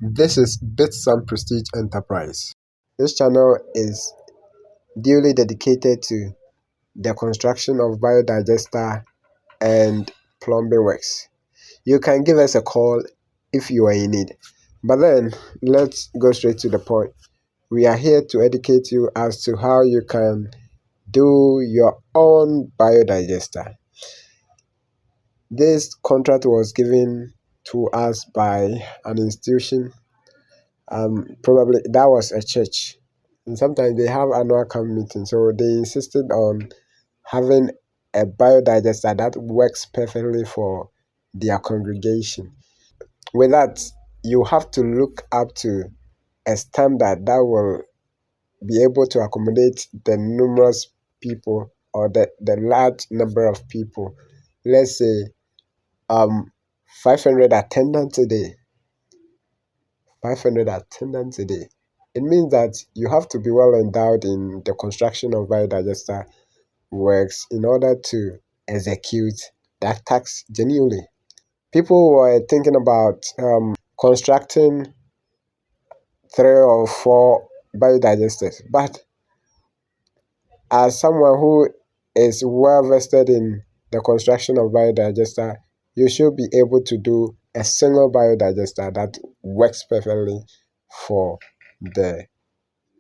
This is Bits and Prestige Enterprise. This channel is duly dedicated to the construction of biodigester and plumbing works. You can give us a call if you are in need. But then, let's go straight to the point. We are here to educate you as to how you can do your own biodigester. This contract was given to us by an institution. Probably that was a church. And sometimes they have annual camp meetings, so they insisted on having a biodigester that works perfectly for their congregation. With that, you have to look up to a standard that will be able to accommodate the numerous people or the large number of people. Let's say 500 attendants a day. 500 attendants a day. It means that you have to be well endowed in the construction of biodigester works in order to execute that task genuinely. People were thinking about constructing 3 or 4 biodigesters, but as someone who is well vested in the construction of biodigester, you should be able to do a single biodigester that works perfectly for the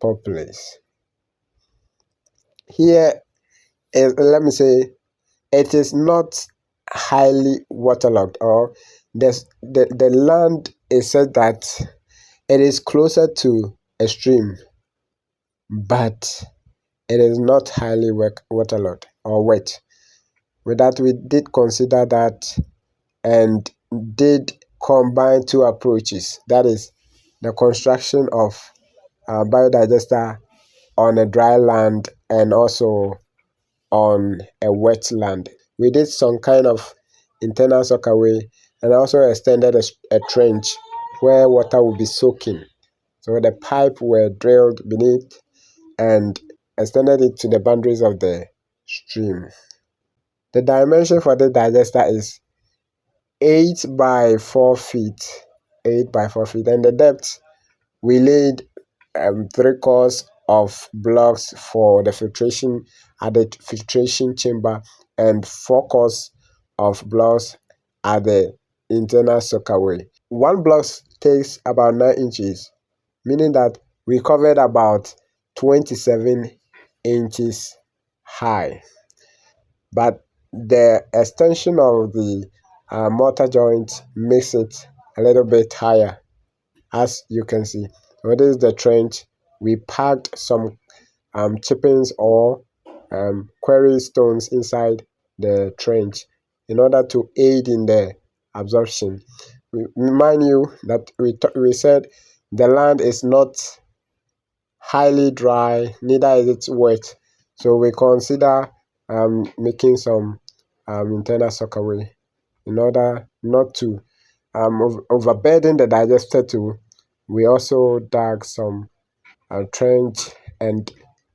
populace. Here is, let me say, it is not highly waterlogged, or the land is said that it is closer to a stream, but it is not highly waterlogged or wet. With that, we did consider that and did combine 2 approaches. That is the construction of biodigester on a dry land and also on a wet land. We did some kind of internal soakaway and also extended a trench where water will be soaking. So the pipe were drilled beneath and extended it to the boundaries of the stream. The dimension for the digester is 8 by 4 feet. 8 by 4 feet. And the depth, we laid 3 cores of blocks for the filtration at the filtration chamber and 4 cores of blocks at the internal soakaway. 1 block takes about 9 inches, meaning that we covered about 27 inches high. But the extension of the mortar joint makes it a little bit higher, as you can see. So this is the trench. We packed some chippings or quarry stones inside the trench in order to aid in the absorption. We remind you that we said the land is not highly dry, neither is it wet. So we consider making some internal soakaway in order not to overburden the digester too. We also dug some trench and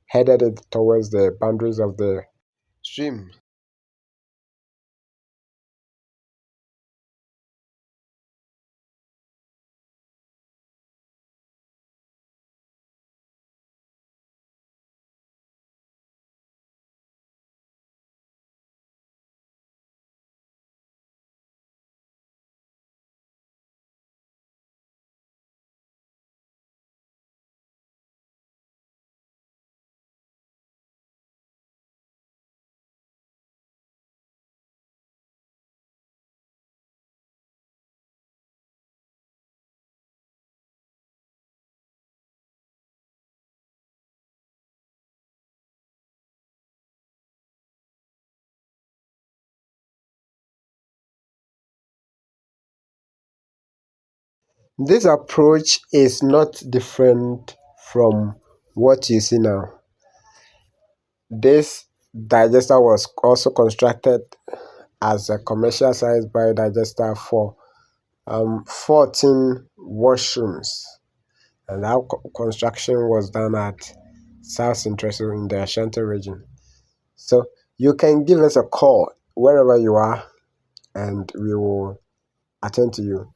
headed it towards the boundaries of the stream. This approach is not different from what you see now. This digester was also constructed as a commercial sized biodigester for 14 washrooms, and that construction was done at South Central in the Ashanti region. So you can give us a call wherever you are and we will attend to you.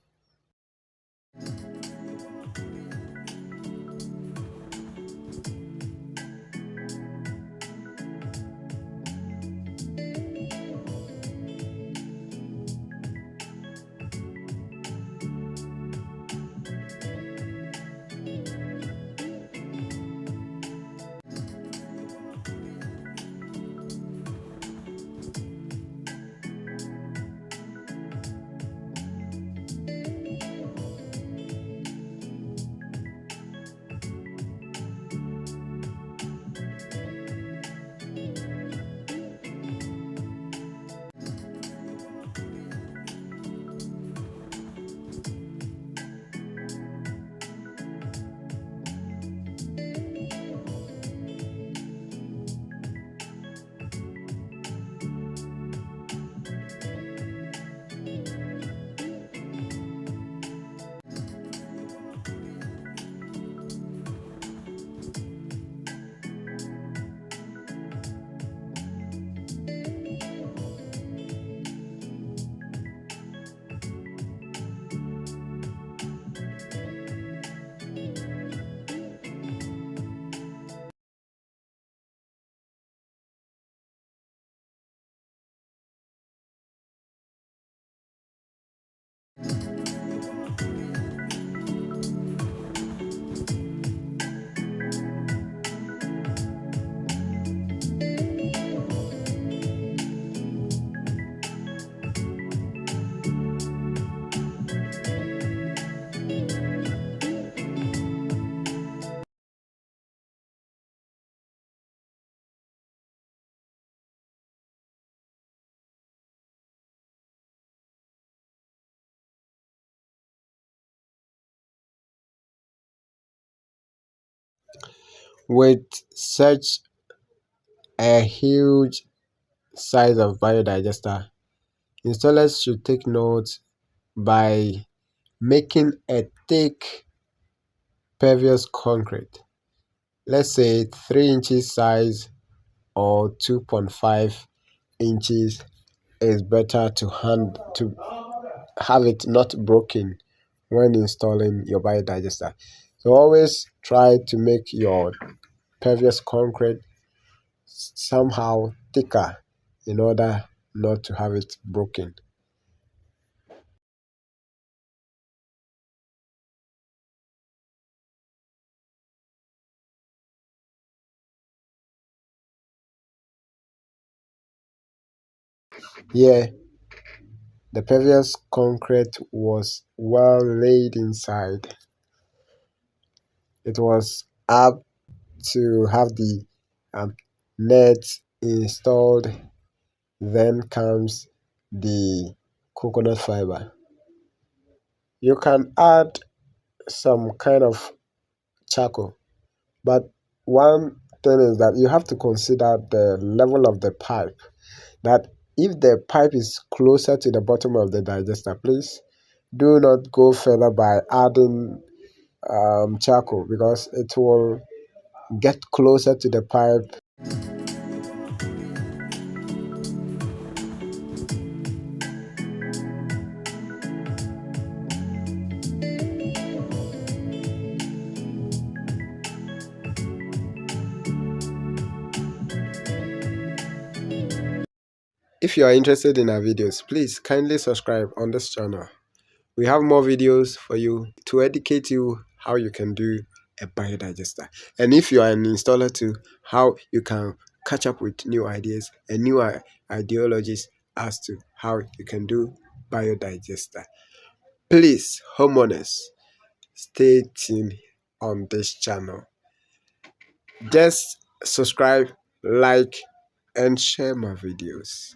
With such a huge size of biodigester, installers should take note by making a thick pervious concrete, let's say 3 inches size or 2.5 inches is better to have it not broken when installing your biodigester. So always try to make your pervious concrete somehow thicker in order not to have it broken. Yeah, the pervious concrete was well laid inside. It was up to have the um, net installed. Then comes the coconut fiber. You can add some kind of charcoal, but one thing is that you have to consider the level of the pipe. That if the pipe is closer to the bottom of the digester, please do not go further by adding charcoal, because it will get closer to the pipe. If you are interested in our videos, please kindly subscribe on this channel. We have more videos for you to educate you how you can do a biodigester. And if you are an installer too, how you can catch up with new ideas and new ideologies as to how you can do biodigester. Please, homeowners, stay tuned on this channel. Just subscribe, like, and share my videos.